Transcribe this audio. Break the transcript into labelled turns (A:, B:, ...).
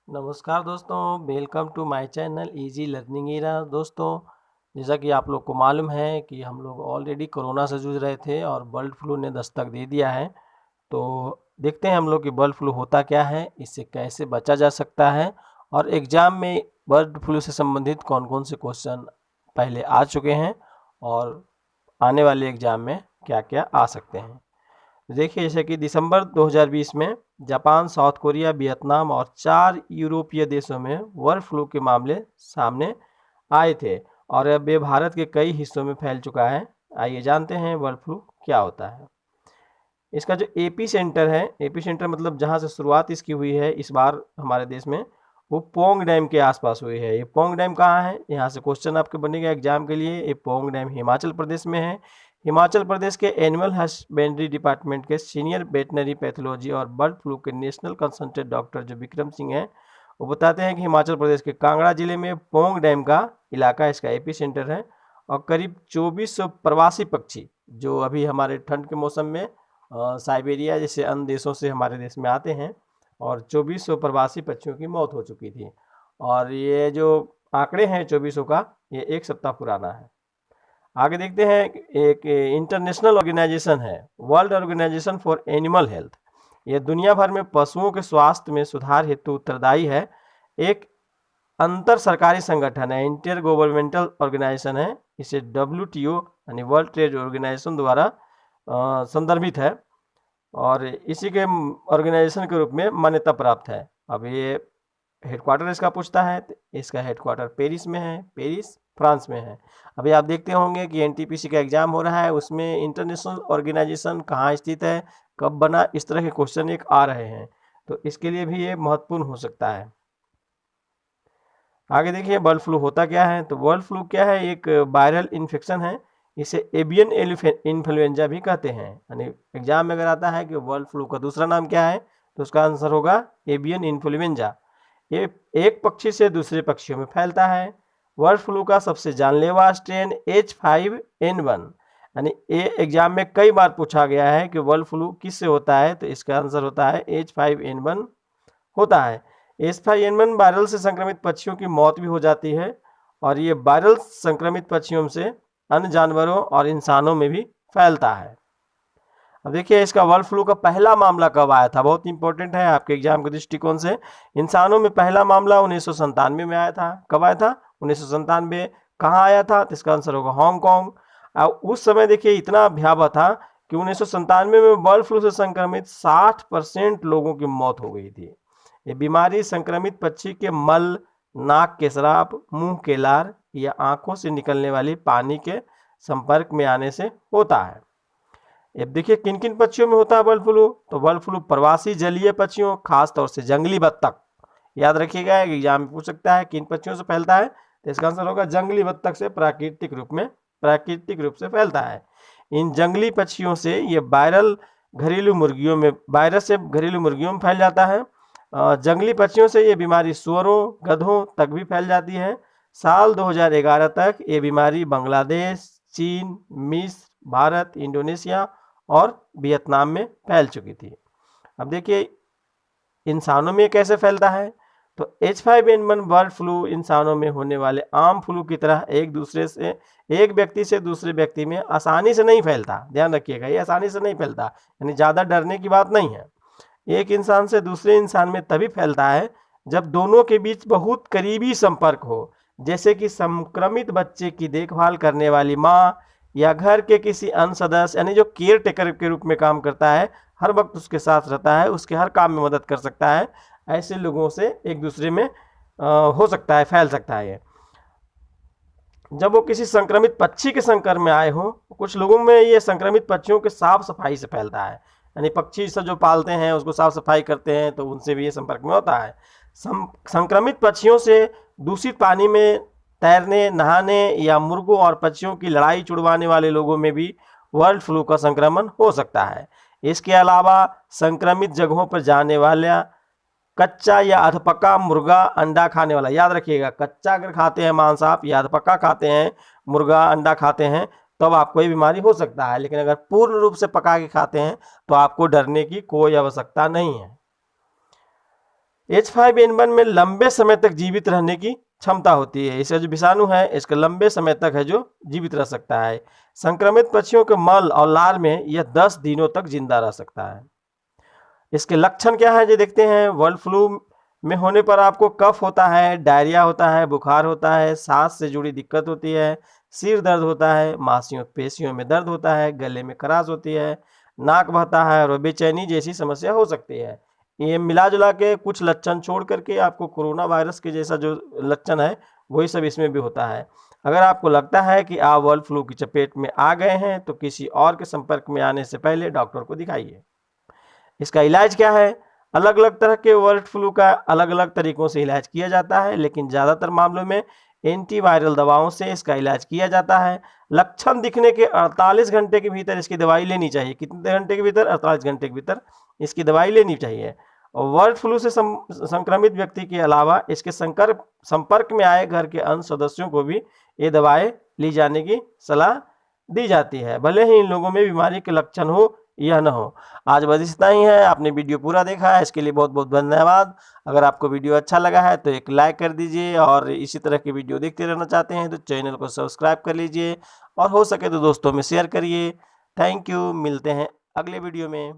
A: नमस्कार दोस्तों, welcome to my channel easy learning era. दोस्तों, जैसा कि आप लोग को मालूम है कि हम लोग ऑलरेडी कोरोना से जूझ रहे थे और बर्ड फ्लू ने दस्तक दे दिया है। तो देखते हैं हम लोग कि बर्ड फ्लू होता क्या है, इससे कैसे बचा जा सकता है और एग्ज़ाम में बर्ड फ्लू से संबंधित कौन कौन से क्वेश्चन पहले आ चुके हैं और आने वाले एग्ज़ाम में क्या क्या आ सकते हैं। देखिए, जैसे कि दिसंबर 2020 में जापान, साउथ कोरिया, वियतनाम और 4 यूरोपीय देशों में बर्ड फ्लू के मामले सामने आए थे और अब ये भारत के कई हिस्सों में फैल चुका है। आइए जानते हैं बर्ड फ्लू क्या होता है। इसका जो एपी सेंटर है, एपी सेंटर मतलब जहाँ से शुरुआत इसकी हुई है इस बार हमारे देश में, वो पोंग डैम के आसपास हुई है। ये पोंग डैम कहाँ है, यहाँ से क्वेश्चन आपके बनेगा एग्जाम के लिए। ये पोंग डैम हिमाचल प्रदेश में है। हिमाचल प्रदेश के एनिमल हस्बेंड्री डिपार्टमेंट के सीनियर वेटनरी पैथोलॉजी और बर्ड फ्लू के नेशनल कंसल्टेंट डॉक्टर जो विक्रम सिंह हैं, वो बताते हैं कि हिमाचल प्रदेश के कांगड़ा जिले में पोंग डैम का इलाका इसका एपी सेंटर है और करीब 2400 प्रवासी पक्षी जो अभी हमारे ठंड के मौसम में साइबेरिया जैसे अन्य देशों से हमारे देश में आते हैं और 2400 प्रवासी पक्षियों की मौत हो चुकी थी। और ये जो आंकड़े हैं 2400 का, ये एक सप्ताह पुराना है। आगे देखते हैं, एक इंटरनेशनल ऑर्गेनाइजेशन है, world organization for animal health. ये दुनिया भर में पशुओं के स्वास्थ्य में सुधार हेतु उत्तरदायी है। एक अंतर सरकारी संगठन है, इंटर गवर्नमेंटल ऑर्गेनाइजेशन है। इसे WTO यानी वर्ल्ड ट्रेड ऑर्गेनाइजेशन द्वारा संदर्भित है और इसी के ऑर्गेनाइजेशन के रूप में मान्यता प्राप्त है। अब ये हेडक्वार्टर इसका पूछता है, तो इसका हेडक्वार्टर पेरिस में है, पेरिस फ्रांस में है। अभी आप देखते होंगे कि NTPC का एग्जाम हो रहा है, उसमें इंटरनेशनल ऑर्गेनाइजेशन कहाँ स्थित है, कब बना, इस तरह के क्वेश्चन एक आ रहे हैं, तो इसके लिए भी ये महत्वपूर्ण हो सकता है। आगे देखिए, बर्ड फ्लू होता क्या है। तो बर्ड फ्लू क्या है, एक वायरल इन्फेक्शन है। इसे एवियन इन्फ्लुएंजा भी कहते हैं। यानी एग्जाम में अगर आता है कि बर्ड फ्लू का दूसरा नाम क्या है, तो उसका आंसर होगा एवियन इन्फ्लुएंजा। ये एक पक्षी से दूसरे पक्षियों में फैलता है। बर्ड फ्लू का सबसे जानलेवा स्ट्रेन H5N1, यानी ये एग्जाम में कई बार पूछा गया है कि बर्ड फ्लू किससे होता है, तो इसका आंसर होता है H5N1 होता है। H5N1 वायरल से संक्रमित पक्षियों की मौत भी हो जाती है और ये वायरल संक्रमित पक्षियों से अन्य जानवरों और इंसानों में भी फैलता है। अब देखिए, इसका बर्ड फ्लू का पहला मामला कब आया था, बहुत इंपॉर्टेंट है आपके एग्जाम के दृष्टिकोण से। इंसानों में पहला मामला 1997 में आया था। कब आया था, 1997। कहाँ आया था, तो इसका आंसर होगा हांगकांग। उस समय देखिए इतना भयावह था कि 1997 में बर्ड फ्लू से संक्रमित 60% लोगों की मौत हो गई थी। ये बीमारी संक्रमित पक्षी के मल, नाक के स्राव, मुंह के लार या आंखों से निकलने वाली पानी के संपर्क में आने से होता है। अब देखिए किन किन पक्षियों में होता है बर्ड फ्लू। तो बर्ड फ्लू प्रवासी जलीय पक्षियों, खास तौर से जंगली बत्तख, याद रखिएगा एग्जाम में पूछ सकता है किन पक्षियों से फैलता है, तो इसका आंसर होगा जंगली बत्तख से प्राकृतिक रूप से फैलता है। इन जंगली पक्षियों से ये वायरस से घरेलू मुर्गियों में फैल जाता है। जंगली पक्षियों से ये बीमारी सुअरों, गधों तक भी फैल जाती है। साल 2011 तक ये बीमारी बांग्लादेश, चीन, मिस्र, भारत, इंडोनेशिया और वियतनाम में फैल चुकी थी। अब देखिए इंसानों में कैसे फैलता है। तो H5N1 बर्ड फ्लू इंसानों में होने वाले आम फ्लू की तरह एक व्यक्ति से दूसरे व्यक्ति में आसानी से नहीं फैलता। ध्यान रखिएगा, ये आसानी से नहीं फैलता, यानी ज़्यादा डरने की बात नहीं है। एक इंसान से दूसरे इंसान में तभी फैलता है जब दोनों के बीच बहुत करीबी संपर्क हो, जैसे कि संक्रमित बच्चे की देखभाल करने वाली माँ या घर के किसी अन्य सदस्य, यानी जो केयर टेकर के रूप में काम करता है, हर वक्त उसके साथ रहता है, उसके हर काम में मदद कर सकता है, ऐसे लोगों से एक दूसरे में हो सकता है, फैल सकता है। जब वो किसी संक्रमित पक्षी के संपर्क में आए हो, कुछ लोगों में ये संक्रमित पक्षियों के साफ सफाई से फैलता है, यानी पक्षी से जो पालते हैं उसको साफ सफाई करते हैं तो उनसे भी ये संपर्क में होता है। संक्रमित पक्षियों से दूषित पानी में तैरने, नहाने या मुर्गों और पक्षियों की लड़ाई छुड़वाने वाले लोगों में भी बर्ड फ्लू का संक्रमण हो सकता है। इसके अलावा संक्रमित जगहों पर जाने वाला कच्चा या अधपका मुर्गा अंडा खाने वाला, याद रखिएगा कच्चा अगर खाते हैं मांस आप, या अधपका खाते हैं मुर्गा अंडा खाते हैं, तब आपको ये बीमारी हो सकता है। लेकिन अगर पूर्ण रूप से पका के खाते हैं तो आपको डरने की कोई आवश्यकता नहीं है। H5N1 में लंबे समय तक जीवित रहने की क्षमता होती है। इसका जो विषाणु है इसका लंबे समय तक है जो जीवित रह सकता है। संक्रमित पक्षियों के मल और लार में यह 10 दिनों तक जिंदा रह सकता है। इसके लक्षण क्या है जो देखते हैं। बर्ड फ्लू में होने पर आपको कफ होता है, डायरिया होता है, बुखार होता है, सांस से जुड़ी दिक्कत होती है, सिर दर्द होता है, पेशियों में दर्द होता है, गले में खराश होती है, नाक बहता है और बेचैनी जैसी समस्या हो सकती है। ये मिला जुला के कुछ लक्षण छोड़ करके आपको कोरोना वायरस के जैसा जो लक्षण है वही सब इसमें भी होता है। अगर आपको लगता है कि आप बर्ड फ्लू की चपेट में आ गए हैं तो किसी और के संपर्क में आने से पहले डॉक्टर को दिखाइए। इसका इलाज क्या है। अलग अलग तरह के बर्ड फ्लू का अलग अलग तरीकों से इलाज किया जाता है, लेकिन ज़्यादातर मामलों में एंटीवायरल दवाओं से इसका इलाज किया जाता है। लक्षण दिखने के 48 घंटे के भीतर इसकी दवाई लेनी चाहिए। कितने घंटे के भीतर? 48 घंटे के भीतर इसकी दवाई लेनी चाहिए। और बर्ड फ्लू से संक्रमित व्यक्ति के अलावा इसके संपर्क में आए घर के अन्य सदस्यों को भी ये दवाएं ली जाने की सलाह दी जाती है, भले ही इन लोगों में बीमारी के लक्षण हो या न हो। आज बस इतना ही है। आपने वीडियो पूरा देखा है, इसके लिए बहुत बहुत धन्यवाद। अगर आपको वीडियो अच्छा लगा है तो एक लाइक कर दीजिए और इसी तरह की वीडियो देखते रहना चाहते हैं तो चैनल को सब्सक्राइब कर लीजिए और हो सके तो दोस्तों में शेयर करिए। Thank you. मिलते हैं अगले वीडियो में।